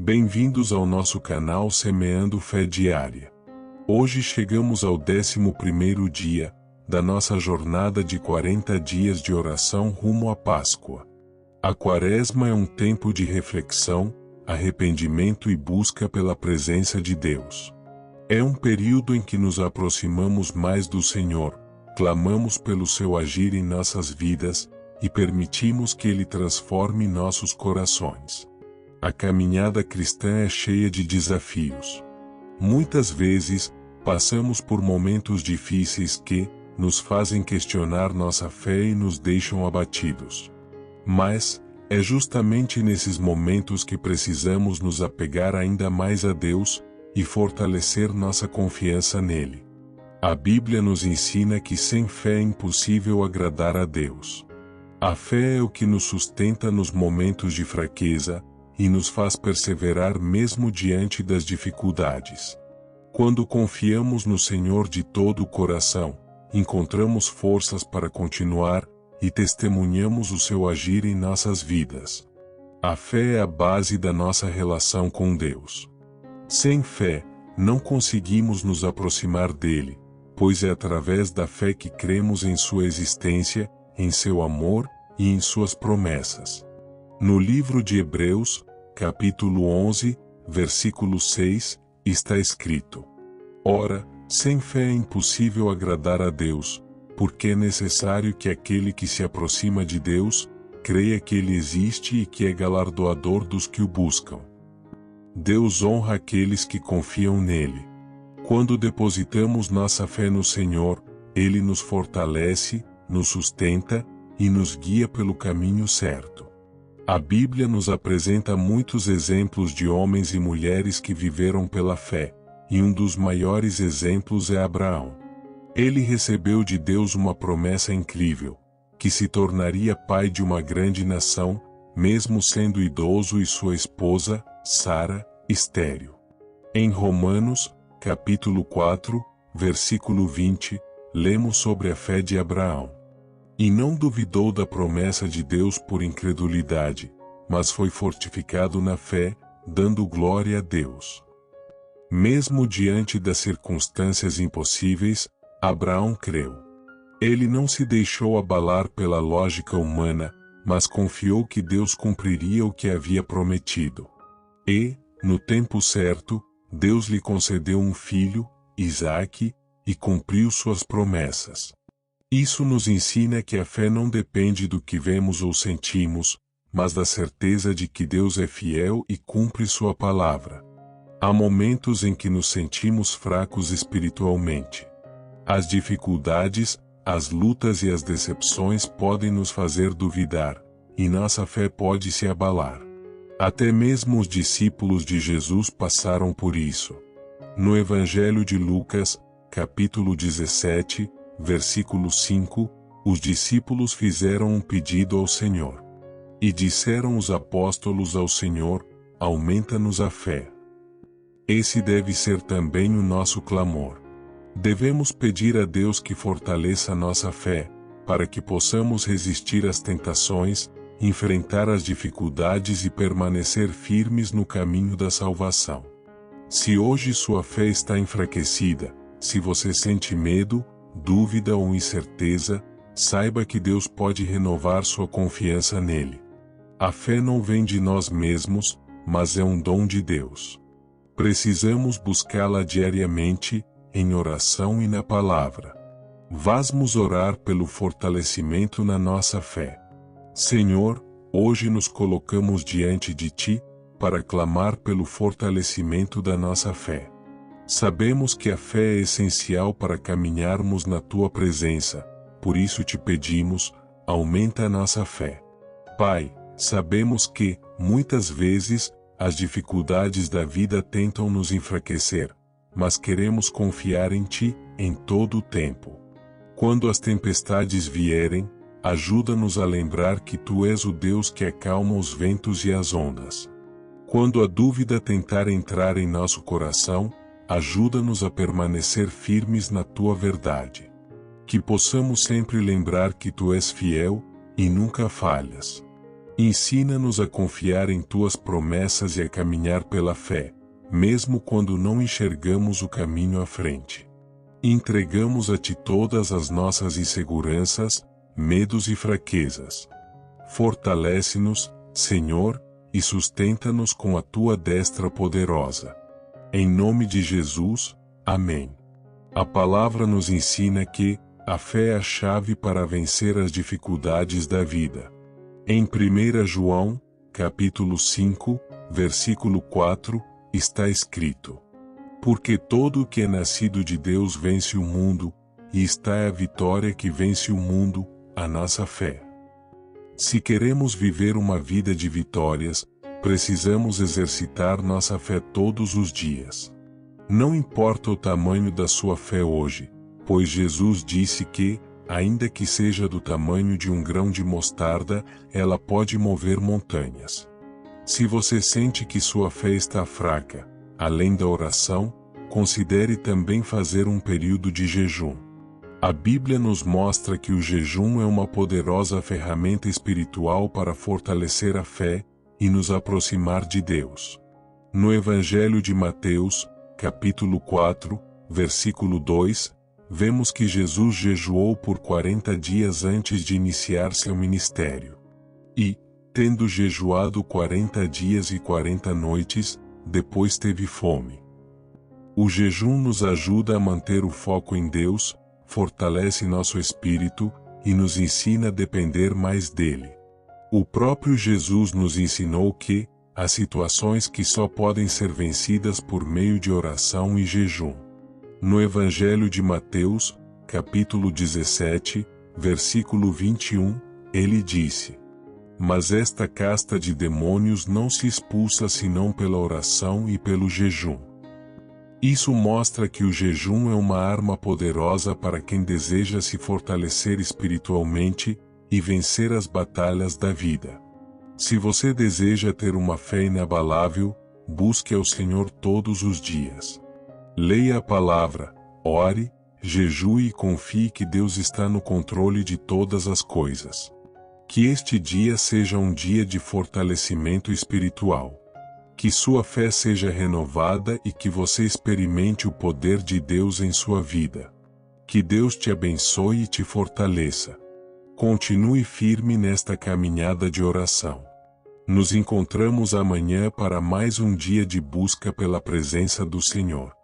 Bem-vindos ao nosso canal Semeando Fé Diária. Hoje chegamos ao 11º dia da nossa jornada de 40 dias de oração rumo à Páscoa. A Quaresma é um tempo de reflexão, arrependimento e busca pela presença de Deus. É um período em que nos aproximamos mais do Senhor, clamamos pelo seu agir em nossas vidas e permitimos que Ele transforme nossos corações. A caminhada cristã é cheia de desafios. Muitas vezes, passamos por momentos difíceis que nos fazem questionar nossa fé e nos deixam abatidos. Mas, é justamente nesses momentos que precisamos nos apegar ainda mais a Deus e fortalecer nossa confiança nele. A Bíblia nos ensina que sem fé é impossível agradar a Deus. A fé é o que nos sustenta nos momentos de fraqueza e nos faz perseverar mesmo diante das dificuldades. Quando confiamos no Senhor de todo o coração, encontramos forças para continuar e testemunhamos o seu agir em nossas vidas. A fé é a base da nossa relação com Deus. Sem fé, não conseguimos nos aproximar dele, pois é através da fé que cremos em sua existência, em seu amor e em suas promessas. No livro de Hebreus, capítulo 11, versículo 6, está escrito: Ora, sem fé é impossível agradar a Deus, porque é necessário que aquele que se aproxima de Deus, creia que Ele existe e que é galardoador dos que o buscam. Deus honra aqueles que confiam nele. Quando depositamos nossa fé no Senhor, Ele nos fortalece, nos sustenta e nos guia pelo caminho certo. A Bíblia nos apresenta muitos exemplos de homens e mulheres que viveram pela fé, e um dos maiores exemplos é Abraão. Ele recebeu de Deus uma promessa incrível, que se tornaria pai de uma grande nação, mesmo sendo idoso e sua esposa, Sara, estéril. Em Romanos, capítulo 4, versículo 20, lemos sobre a fé de Abraão. E não duvidou da promessa de Deus por incredulidade, mas foi fortificado na fé, dando glória a Deus. Mesmo diante das circunstâncias impossíveis, Abraão creu. Ele não se deixou abalar pela lógica humana, mas confiou que Deus cumpriria o que havia prometido. E, no tempo certo, Deus lhe concedeu um filho, Isaque, e cumpriu suas promessas. Isso nos ensina que a fé não depende do que vemos ou sentimos, mas da certeza de que Deus é fiel e cumpre sua palavra. Há momentos em que nos sentimos fracos espiritualmente. As dificuldades, as lutas e as decepções podem nos fazer duvidar, e nossa fé pode se abalar. Até mesmo os discípulos de Jesus passaram por isso. No Evangelho de Lucas, capítulo 17, versículo 5, os discípulos fizeram um pedido ao Senhor. E disseram os apóstolos ao Senhor: aumenta-nos a fé. Esse deve ser também o nosso clamor. Devemos pedir a Deus que fortaleça nossa fé, para que possamos resistir às tentações, enfrentar as dificuldades e permanecer firmes no caminho da salvação. Se hoje sua fé está enfraquecida, se você sente medo, dúvida ou incerteza, saiba que Deus pode renovar sua confiança nele. A fé não vem de nós mesmos, mas é um dom de Deus. Precisamos buscá-la diariamente, em oração e na palavra. Vamos orar pelo fortalecimento na nossa fé. Senhor, hoje nos colocamos diante de Ti, para clamar pelo fortalecimento da nossa fé. Sabemos que a fé é essencial para caminharmos na Tua presença, por isso te pedimos, aumenta a nossa fé. Pai, sabemos que, muitas vezes, as dificuldades da vida tentam nos enfraquecer, mas queremos confiar em Ti, em todo o tempo. Quando as tempestades vierem, ajuda-nos a lembrar que Tu és o Deus que acalma os ventos e as ondas. Quando a dúvida tentar entrar em nosso coração, ajuda-nos a permanecer firmes na Tua verdade. Que possamos sempre lembrar que Tu és fiel, e nunca falhas. Ensina-nos a confiar em tuas promessas e a caminhar pela fé, mesmo quando não enxergamos o caminho à frente. Entregamos a ti todas as nossas inseguranças, medos e fraquezas. Fortalece-nos, Senhor, e sustenta-nos com a tua destra poderosa. Em nome de Jesus, amém. A palavra nos ensina que a fé é a chave para vencer as dificuldades da vida. Em 1 João, capítulo 5, versículo 4, está escrito: Porque todo o que é nascido de Deus vence o mundo, e está é a vitória que vence o mundo, a nossa fé. Se queremos viver uma vida de vitórias, precisamos exercitar nossa fé todos os dias. Não importa o tamanho da sua fé hoje, pois Jesus disse que, ainda que seja do tamanho de um grão de mostarda, ela pode mover montanhas. Se você sente que sua fé está fraca, além da oração, considere também fazer um período de jejum. A Bíblia nos mostra que o jejum é uma poderosa ferramenta espiritual para fortalecer a fé e nos aproximar de Deus. No Evangelho de Mateus, capítulo 4, versículo 2, vemos que Jesus jejuou por 40 dias antes de iniciar seu ministério. E, tendo jejuado 40 dias e 40 noites, depois teve fome. O jejum nos ajuda a manter o foco em Deus, fortalece nosso espírito e nos ensina a depender mais dele. O próprio Jesus nos ensinou que há situações que só podem ser vencidas por meio de oração e jejum. No Evangelho de Mateus, capítulo 17, versículo 21, ele disse: Mas esta casta de demônios não se expulsa senão pela oração e pelo jejum. Isso mostra que o jejum é uma arma poderosa para quem deseja se fortalecer espiritualmente e vencer as batalhas da vida. Se você deseja ter uma fé inabalável, busque ao Senhor todos os dias. Leia a palavra, ore, jejue e confie que Deus está no controle de todas as coisas. Que este dia seja um dia de fortalecimento espiritual. Que sua fé seja renovada e que você experimente o poder de Deus em sua vida. Que Deus te abençoe e te fortaleça. Continue firme nesta caminhada de oração. Nos encontramos amanhã para mais um dia de busca pela presença do Senhor.